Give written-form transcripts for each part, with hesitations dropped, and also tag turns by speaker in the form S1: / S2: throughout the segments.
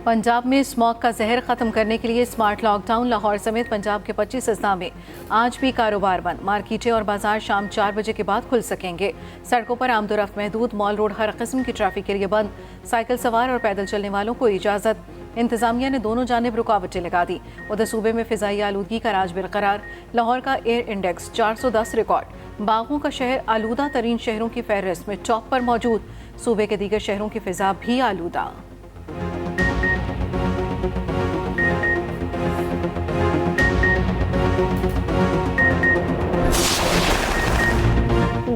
S1: पंजाब में स्मॉग का जहर खत्म करने के लिए स्मार्ट लॉकडाउन। लाहौर समेत पंजाब के 25 अजला में आज भी कारोबार बंद। मार्केटें और बाजार शाम 4 बजे के बाद खुल सकेंगे। सड़कों पर आमदोरफ्त महदूद। मॉल रोड हर किस्म की ट्रैफिक के लिए बंद। साइकिल सवार और पैदल चलने वालों को इजाजत। इंतजामिया ने दोनों जानिब रुकावटें लगा दी। उधर सूबे में फिजाई आलूदगी का राज बरकरार। लाहौर का एयर इंडेक्स 410 रिकॉर्ड। बागों का शहर आलूदा तरीन शहरों की फहरिस्त में टॉप पर मौजूद। सूबे के दीगर शहरों की फिजा भी आलूदा।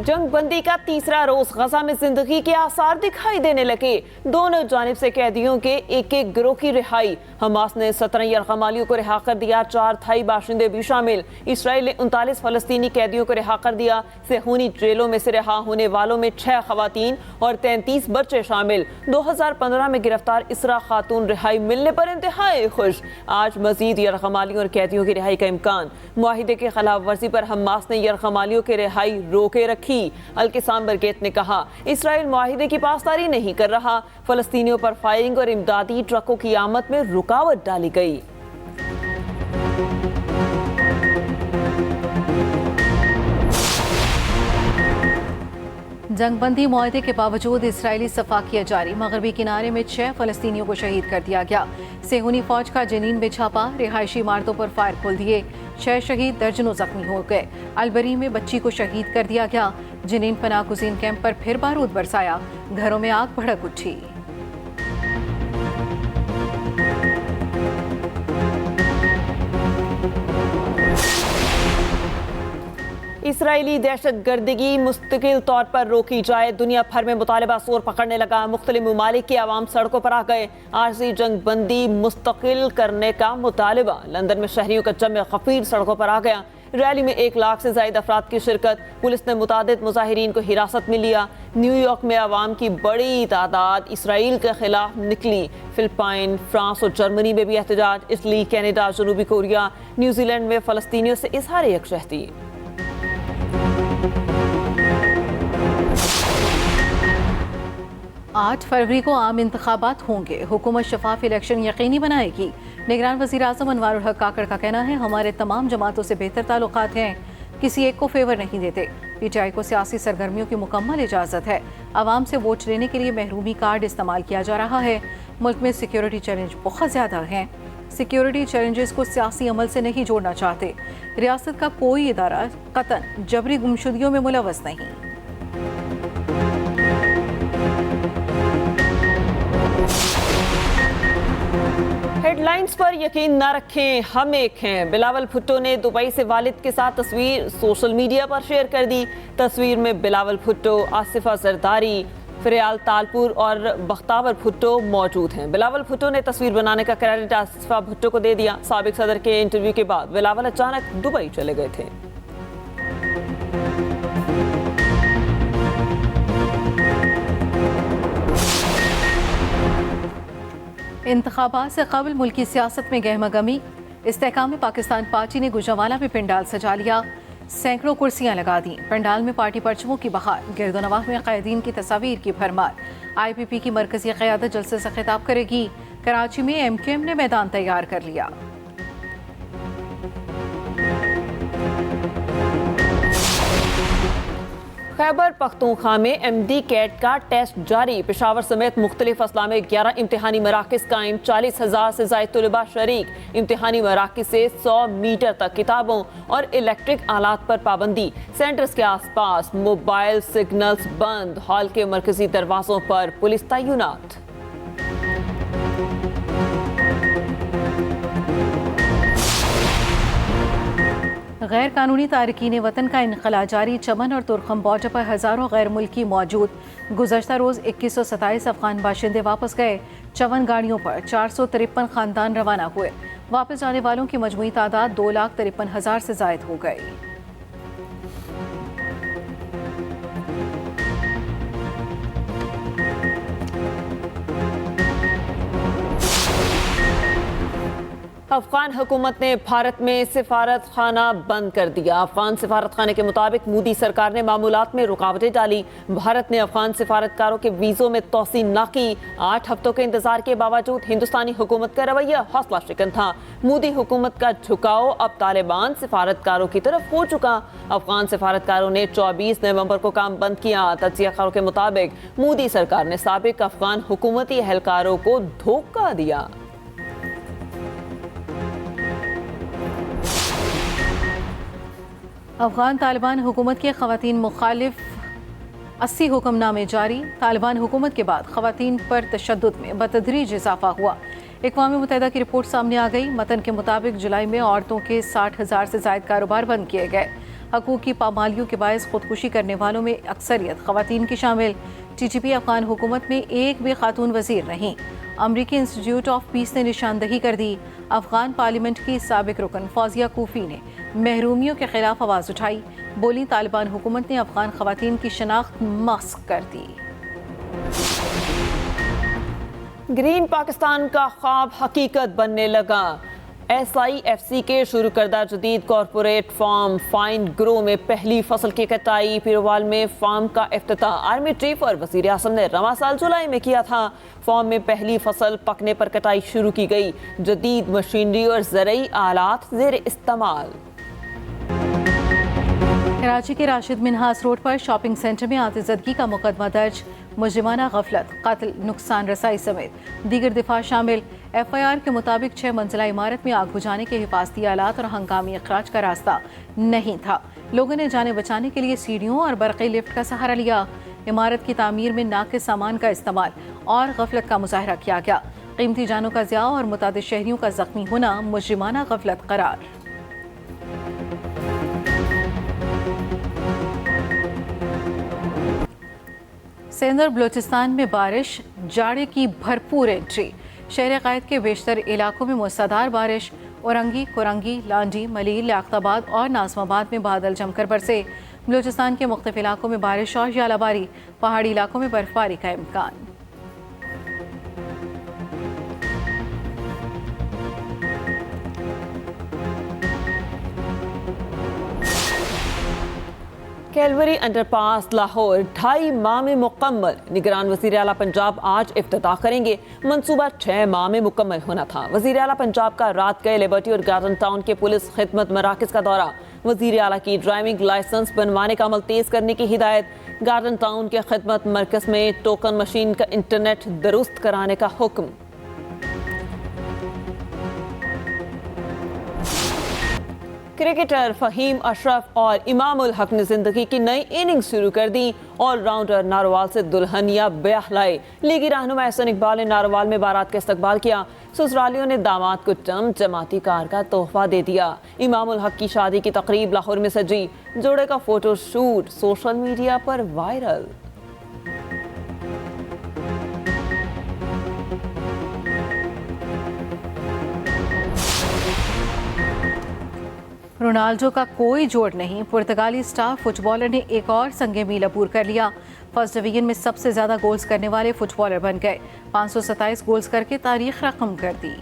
S2: जंग बंदी का तीसरा रोज गजा में जिंदगी के आसार दिखाई देने लगे। दोनों जानिब से कैदियों के एक एक गिरोह की रिहाई। हमास ने 17 यरगमालियों को रिहा कर दिया, 4 थाई बाशिंदे भी शामिल। इसराइल ने 39 फलस्तीनी कैदियों को रिहा कर दिया। सेहूनी जेलों में से रिहा होने वालों में 6 खवातीन और 33 बच्चे शामिल। 2015 में गिरफ्तार इसरा खातून रिहाई मिलने पर इंतहाई खुश। आज मजीद यरगमालियों और कैदियों की रिहाई का इम्कान। मुआहिदे के खिलाफ वर्जी पर हमास ने यरगमालियों की रिहाई रोके रखी। अल-किसाम बरगेत ने कहा, इसराइल मुआहिदे की पासदारी नहीं कर रहा। फलस्तीनियों पर फायरिंग और इमदादी ट्रकों की आमद में रुकावट डाली गई।
S1: जंगबंदी मुआहदे के बावजूद इसराइली सफाकिया जारी। मगरबी किनारे में 6 फलस्तीनियों को शहीद कर दिया गया। सेहूनी फौज का जनीन में छापा। रिहायशी इमारतों पर फायर खोल दिए। 6 शहीद, दर्जनों जख्मी हो गए। अलबरी में बच्ची को शहीद कर दिया गया। जनीन पनाह गुज़ीन कैंप पर फिर बारूद बरसाया। घरों में आग भड़क उठी।
S2: इसराइली दहशत गर्दगी मुस्तकिल तौर पर रोकी जाए। दुनिया भर में मुतालबा जोर पकड़ने लगा। मुख्तलिफ ममालिक के अवाम सड़कों पर आ गए। आरजी जंग बंदी मुस्तकिल करने का मुतालबा। लंदन में शहरियों का जम खफीर सड़कों पर आ गया। रैली में 1 लाख से ज्यादा अफराद की शिरकत। पुलिस ने मुतादिद मुजाहिरीन को हिरासत में लिया। न्यूयॉर्क में अवाम की बड़ी तादाद इसराइल के खिलाफ निकली। फिलिपाइन, फ्रांस और जर्मनी में भी एहतजाज। इटली, कनाडा, जनूबी कोरिया, न्यूजीलैंड में फलस्तीनियों से इजहार यकजहती।
S1: 8 फरवरी को आम इंतखाबात होंगे। हुकूमत शफाफ इलेक्शन यकीनी बनाएगी। निगरान वज़ीर आज़म अनवारुल हक काकड़ का कहना है, हमारे तमाम जमातों से बेहतर ताल्लुकात हैं, किसी एक को फेवर नहीं देते। पीटीआई को सियासी सरगर्मियों की मुकम्मल इजाज़त है। आवाम से वोट लेने के लिए महरूमी कार्ड इस्तेमाल किया जा रहा है। मुल्क में सिक्योरिटी चैलेंज बहुत ज़्यादा हैं। सिक्योरिटी चैलेंजेस को सियासी अमल से नहीं जोड़ना चाहते। रियासत का कोई इदारा कतन जबरी गुमशुदगियों में मुलव्वस नहीं।
S2: हेडलाइंस पर यकीन न रखें, हम एक हैं। बिलावल भुट्टो ने दुबई से वालिद के साथ तस्वीर सोशल मीडिया पर शेयर कर दी। तस्वीर में बिलावल भुट्टो, आसिफा जरदारी, फरियाल तालपुर और बख्तावर भुट्टो मौजूद हैं। बिलावल भुट्टो ने तस्वीर बनाने का क्रेडिट आसिफा भुट्टो को दे दिया। साबिक सदर के इंटरव्यू के बाद बिलावल अचानक दुबई चले गए थे।
S1: इंतखाबात से कबल मुल्की सियासत में गहमागमी। इस्तेहकाम पाकिस्तान पार्टी ने गुजरांवाला में पंडाल सजा लिया। सैकड़ों कुर्सियां लगा दी। पंडाल में पार्टी परचमों की बहार। गिरदोनवाह में कैदीन की तस्वीर की भरमार। IPP की मरकजी क़यादत जलसे से खिताब करेगी। कराची में MQM ने मैदान तैयार कर लिया।
S2: खैबर पख्तूनख्वा में MD कैट का टेस्ट जारी। पेशावर समेत मुख्तलिफ अजला में 11 इम्तिहानी मराकिज़ कायम। 40,000 से ज़ायद तलबा शरीक। इम्तिहानी मराकिज़ से 100 मीटर तक किताबों और इलेक्ट्रिक आलात पर पाबंदी। सेंटर्स के आसपास मोबाइल सिग्नल्स बंद। हॉल के मरकजी दरवाजों पर पुलिस तैनात।
S1: गैर कानूनी तारकीन वतन का इनखला जारी। चमन और तुरखम बॉर्डर पर हज़ारों गैर मुल्की मौजूद। गुज़श्ता रोज़ 2127 अफगान बाशिंदे वापस गए। 54 गाड़ियों पर 453 खानदान रवाना हुए। वापस जाने वालों की मजमूई तादाद 2,53,000 से ज़ायद हो गई।
S2: अफगान हुकूमत ने भारत में सिफारत खाना बंद कर दिया। अफगान सिफारत खाने के मुताबिक मोदी सरकार ने मामूलात में रुकावटें डाली। भारत ने अफगान सिफारतकारों के वीज़ों में तोसी न की। 8 हफ्तों के इंतजार के बावजूद हिंदुस्तानी हुकूमत का रवैया हौसला शिकन था। मोदी हुकूमत का झुकाव अब तालिबान सिफारतकारों की तरफ हो चुका। अफगान सिफारतकारों ने 24 नवंबर को काम बंद किया। तज्जियाकारों के मुताबिक मोदी सरकार ने साबिक अफगान हुकूमती एहलकारों को धोखा दिया।
S1: अफगान तालिबान हुकूमत के ख़वातीन मुखालिफ 80 हुक्मनामे जारी। तालिबान हुकूमत के बाद ख़वातीन पर तशद्दुद में बतदरीज इजाफा हुआ। अक़वाम मुत्तहिदा की रिपोर्ट सामने आ गई। मतन के मुताबिक जुलाई में औरतों के 60,000 से ज़ायद कारोबार बंद किए गए। हकूक़ की पामालियों के बायस खुदकुशी करने वालों में अक्सरियत ख़वातीन की शामिल। TTP अफगान हुकूमत में एक भी खातून वज़ीर नहीं। अमरीकी इंस्टीट्यूट ऑफ पीस ने निशानदही कर दी। अफगान पार्लियामेंट की साबिक रुकन फौजिया कूफी ने महरूमियों के खिलाफ आवाज़ उठाई। बोली तालिबान हुकूमत ने अफगान ख़वातीन की शनाख्त मस्क कर दी।
S2: ग्रीन पाकिस्तान का ख्वाब हकीकत बनने लगा। SIFC के शुरू करदा जदीद कॉरपोरेट फार्म फाइन ग्रो में पहली फसल की कटाई। पिरोवाल में फार्म का इफ्तिताह आर्मी चीफ और वज़ीर आज़म ने रवां साल जुलाई में किया था। फार्म में पहली फसल पकने पर कटाई शुरू की गई। जदीद मशीनरी और ज़रई आलात ज़ेर इस्तेमाल।
S1: कराची के राशिद मिन्हास रोड पर शॉपिंग सेंटर में आतिज़दगी का मुकदमा दर्ज। मुजरिमाना गफलत, कत्ल, नुकसान रसाई समेत दीगर दिफा शामिल। FIR के मुताबिक 6 मंजिला इमारत में आग बुझाने के हिफाजती आलात और हंगामी अखराज का रास्ता नहीं था। लोगों ने जाने बचाने के लिए सीढ़ियों और बरक़ी लिफ्ट का सहारा लिया। इमारत की तामीर में नाक़िस सामान का इस्तेमाल और गफलत का मुजाहरा किया गया। कीमती जानों का ज़िया और मुतादिद शहरियों का जख्मी होना मुजरिमाना गफलत करार। सिंध और बलूचिस्तान में बारिश, जाड़े की भरपूर एंट्री। शहर क़ायद के बेशतर इलाकों में मूसलाधार बारिश। औरंगी, कुरंगी, लांडी, मलीर, लियाकताबाद और नाज़माबाद में बादल जमकर बरसे। बलूचिस्तान के मुख्तलिफ इलाकों में बारिश और यालाबारी। पहाड़ी इलाकों में बर्फबारी का इम्कान।
S2: कैलवरी अंडरपास लाहौर 2.5 माह में मुकम्मल। निगरान वज़ीर आला पंजाब आज इफ्तिताह करेंगे। मंसूबा 6 माह में मुकम्मल होना था। वज़ीर आला पंजाब का रात गए लिबर्टी और गार्डन टाउन के पुलिस खिदमत मराकज़ का दौरा। वज़ीर आला की ड्राइविंग लाइसेंस बनवाने का अमल तेज़ करने की हिदायत। गार्डन टाउन के खिदमत मरकज़ में टोकन मशीन का इंटरनेट दुरुस्त कराने का हुक्म। क्रिकेटर फ़हीम अशरफ और इमामुल हक ने जिंदगी की नई इनिंग्स शुरू कर दी। ऑलराउंडर नारोवाल से दुल्हनिया ब्याह लाए। लीगी रहनुमा एहसन इकबाल ने नारोवाल में बारात का इस्तकबाल किया। ससुरालियों ने दामाद को चमचमाती कार का तोहफा दे दिया। इमामुल हक की शादी की तकरीब लाहौर में सजी। जोड़े का फोटो शूट सोशल मीडिया पर वायरल।
S1: रोनाल्डो का कोई जोड़ नहीं। पुर्तगाली स्टार फुटबॉलर ने एक और संगे मील अबूर कर लिया। फर्स्ट डिवीजन में सबसे ज्यादा गोल्स करने वाले फुटबॉलर बन गए। 527 गोल्स करके तारीख रकम कर दी।